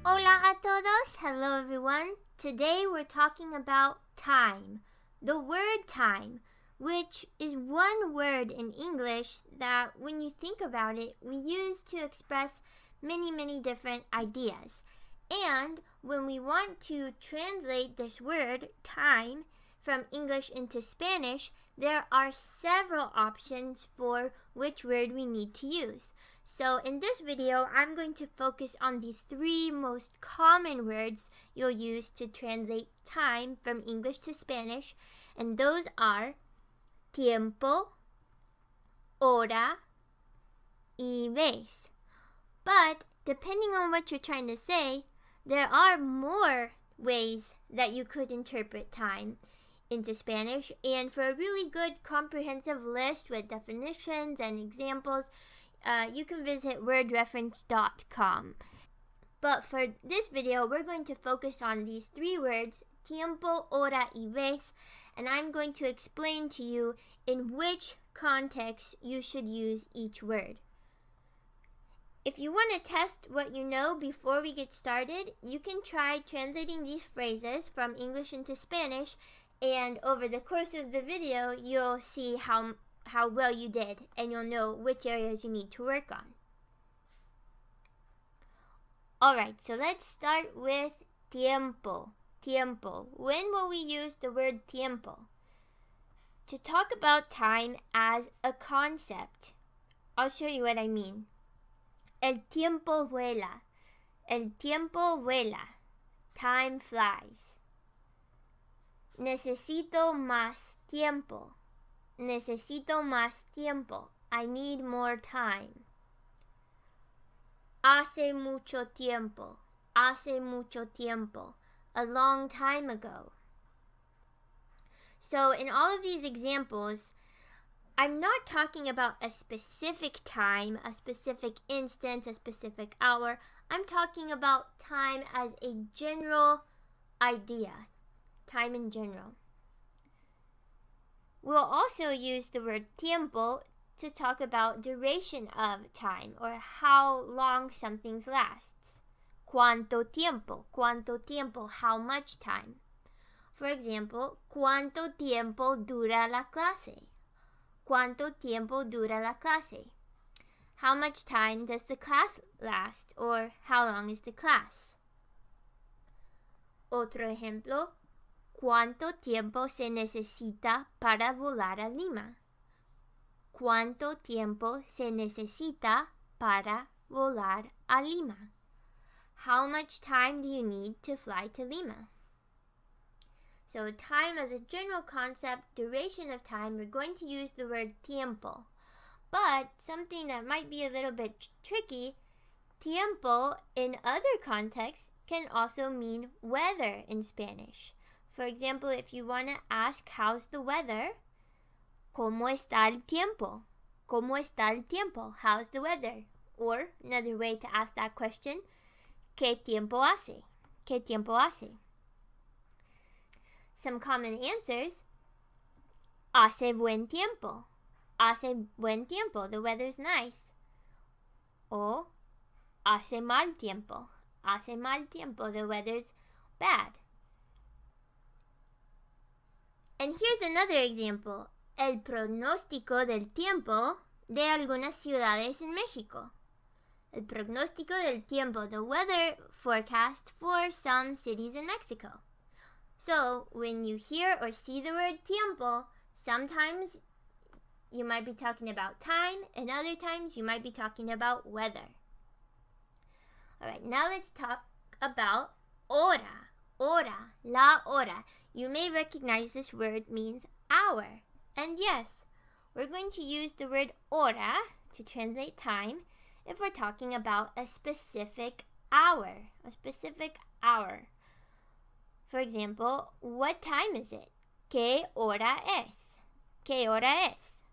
Hola a todos! Hello everyone! Today we're talking about time. The word time, which is one word in English that when you think about it, we use to express many different ideas. And when we want to translate this word, time, from English into Spanish, there are several options for which word we need to use. So in this video, I'm going to focus on the 3 most common words you'll use to translate time from English to Spanish, and those are tiempo, hora, y vez. But depending on what you're trying to say, there are more ways that you could interpret time into Spanish, and for a really good comprehensive list with definitions and examples, you can visit wordreference.com. But for this video, we're going to focus on these 3 words, tiempo, hora, y vez, and I'm going to explain to you in which context you should use each word. If you want to test what you know before we get started, you can try translating these phrases from English into Spanish, and over the course of the video, you'll see how well you did, and you'll know which areas you need to work on. Alright, so let's start with tiempo. Tiempo. When will we use the word tiempo? To talk about time as a concept. I'll show you what I mean. El tiempo vuela. El tiempo vuela. Time flies. Necesito más tiempo. Necesito más tiempo. I need more time. Hace mucho tiempo. Hace mucho tiempo. A long time ago. So in all of these examples, I'm not talking about a specific time, a specific instance, a specific hour. I'm talking about time as a general idea. Time in general. We'll also use the word tiempo to talk about duration of time, or how long something lasts. ¿Cuánto tiempo? How much time? For example, ¿cuánto tiempo dura la clase? ¿Cuánto tiempo dura la clase? How much time does the class last, or how long is the class? Otro ejemplo, ¿cuánto tiempo se necesita para volar a Lima? ¿Cuánto tiempo se necesita para volar a Lima? How much time do you need to fly to Lima? So time as a general concept, duration of time, we're going to use the word tiempo. But something that might be a little bit tricky, tiempo in other contexts can also mean weather in Spanish. For example, if you want to ask how's the weather, ¿Cómo está el tiempo? ¿Cómo está el tiempo? How's the weather? Or another way to ask that question, ¿Qué tiempo hace? ¿Qué tiempo hace? Some common answers, hace buen tiempo. Hace buen tiempo, the weather's nice. O hace mal tiempo. Hace mal tiempo, the weather's bad. And here's another example. El pronóstico del tiempo de algunas ciudades en México. El pronóstico del tiempo, the weather forecast for some cities in Mexico. So, when you hear or see the word tiempo, sometimes you might be talking about time, and other times you might be talking about weather. Alright, now let's talk about hora. Hora, la hora. You may recognize this word means hour. And yes, we're going to use the word hora to translate time if we're talking about a specific hour. A specific hour. For example, what time is it? ¿Qué hora es? ¿Qué hora es?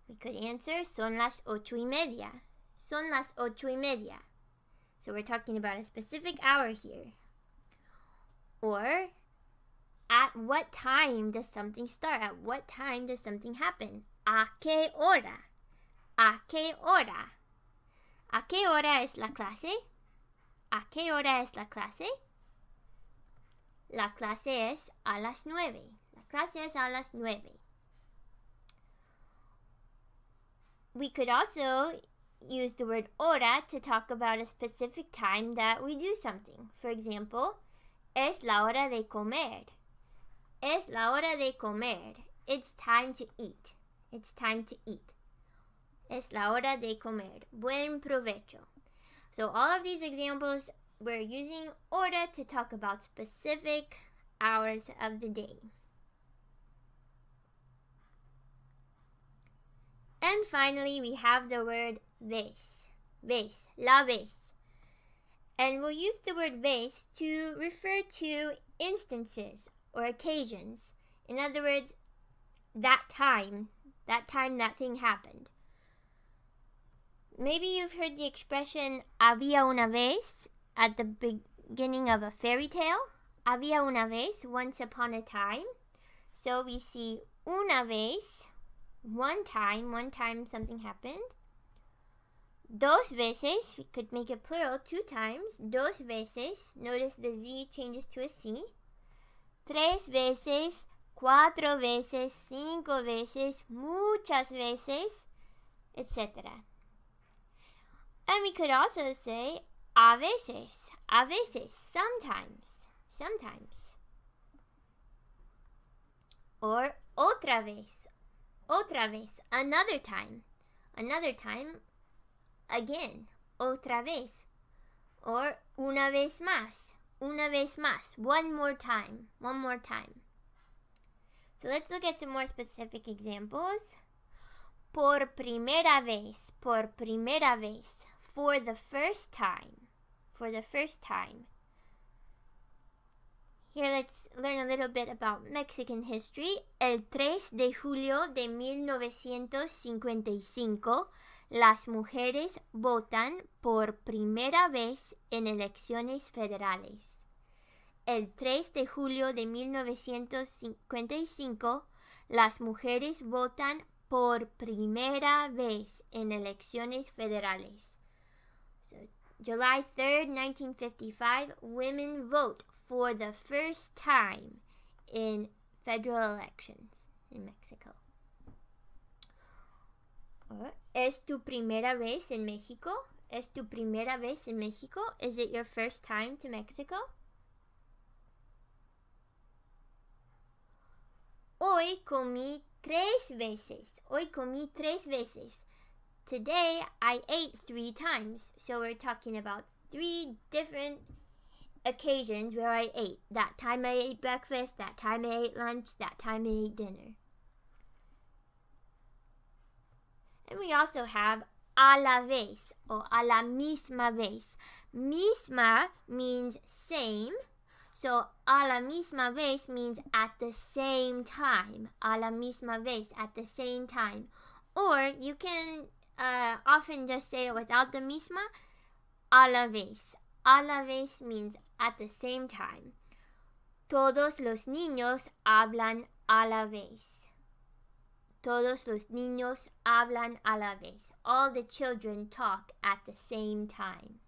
We could answer, son las 8:30. Son las 8:30. So we're talking about a specific hour here. Or, at what time does something start? At what time does something happen? ¿A qué hora? ¿A qué hora? ¿A qué hora es la clase? ¿A qué hora es la clase? La clase es a las 9. La clase es a las 9. We could also use the word hora to talk about a specific time that we do something. For example, es la hora de comer. Es la hora de comer. It's time to eat. It's time to eat. Es la hora de comer. Buen provecho. So all of these examples, we're using hora to talk about specific hours of the day. And finally, we have the word vez. Vez. La vez. And we'll use the word vez to refer to instances or occasions. In other words, that time that thing happened. Maybe you've heard the expression había una vez at the beginning of a fairy tale. Había una vez, once upon a time. So we see una vez, one time something happened. Dos veces, we could make it plural, 2 times. Dos veces, notice the Z changes to a C. Tres veces, 4 veces, 5 veces, muchas veces, etc. And we could also say a veces, sometimes. Or otra vez, another time, again, otra vez. Or una vez más, one more time. So let's look at some more specific examples. Por primera vez, for the first time. Here let's learn a little bit about Mexican history. El 3 de julio de 1955, las mujeres votan por primera vez en elecciones federales. El 3 de julio de 1955, las mujeres votan por primera vez en elecciones federales. So, July 3rd, 1955, women vote for the first time in federal elections in Mexico. ¿Es tu primera vez en México? Is it your first time to Mexico? Hoy comí 3 veces. Today I ate 3 times. So we're talking about 3 different occasions where I ate. That time I ate breakfast, that time I ate lunch, that time I ate dinner. And we also have a la vez or a la misma vez. Misma means same. So a la misma vez means at the same time. A la misma vez, at the same time. Or you can often just say it without the misma. A la vez. A la vez means at the same time. Todos los niños hablan a la vez. Todos los niños hablan a la vez. All the children talk at the same time.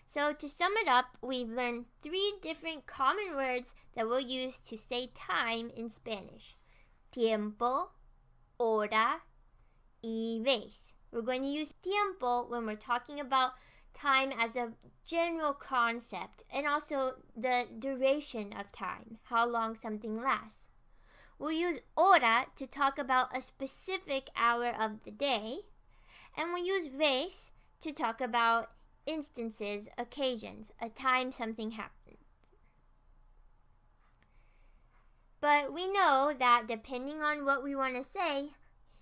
So to sum it up, we've learned 3 different common words that we'll use to say time in Spanish. Tiempo, hora, y vez. We're going to use tiempo when we're talking about time as a general concept and also the duration of time, how long something lasts. We'll use hora to talk about a specific hour of the day, and we'll use vez to talk about instances, occasions, a time something happens. But we know that depending on what we want to say,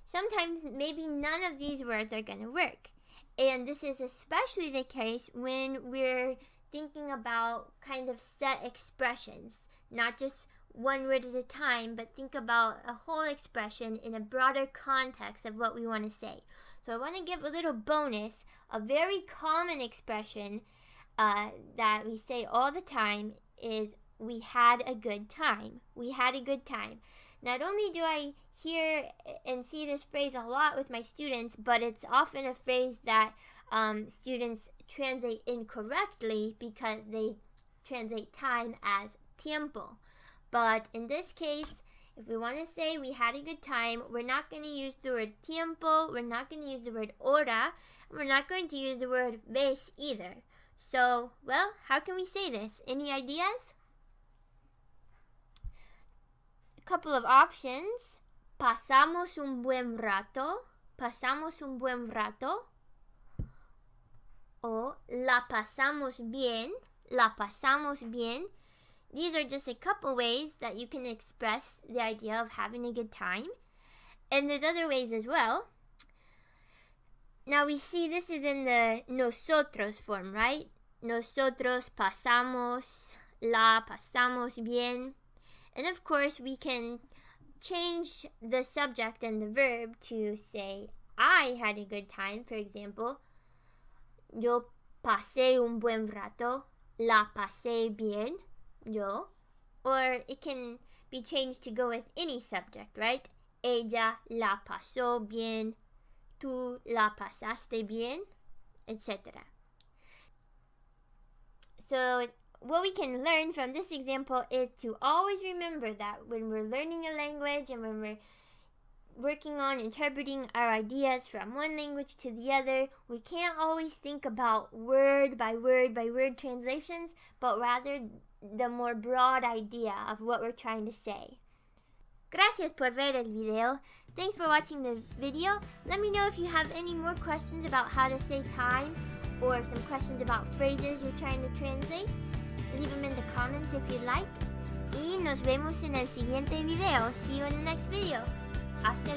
sometimes maybe none of these words are going to work. And this is especially the case when we're thinking about kind of set expressions, not just one word at a time, but think about a whole expression in a broader context of what we want to say. So I want to give a little bonus. A very common expression that we say all the time is we had a good time. Not only do I hear and see this phrase a lot with my students, but it's often a phrase that students translate incorrectly because they translate time as tiempo. But in this case, if we want to say we had a good time, we're not going to use the word tiempo, we're not going to use the word hora, and we're not going to use the word vez either. So, well, how can we say this? Any ideas? A couple of options. Pasamos un buen rato. Pasamos un buen rato. O la pasamos bien. La pasamos bien. These are just a couple ways that you can express the idea of having a good time. And there's other ways as well. Now we see this is in the nosotros form, right? Nosotros pasamos, la pasamos bien. And of course we can change the subject and the verb to say I had a good time, for example. Yo pasé un buen rato, la pasé bien. Yo, or it can be changed to go with any subject, right? Ella la pasó bien, tú la pasaste bien, etc. So what we can learn from this example is to always remember that when we're learning a language and when we're working on interpreting our ideas from one language to the other, we can't always think about word by word by word translations, but rather the more broad idea of what we're trying to say. Gracias por ver el video. Thanks for watching the video. Let me know if you have any more questions about how to say time or some questions about phrases you're trying to translate. Leave them in the comments if you'd like. Y nos vemos en el siguiente video. See you in the next video. Hasta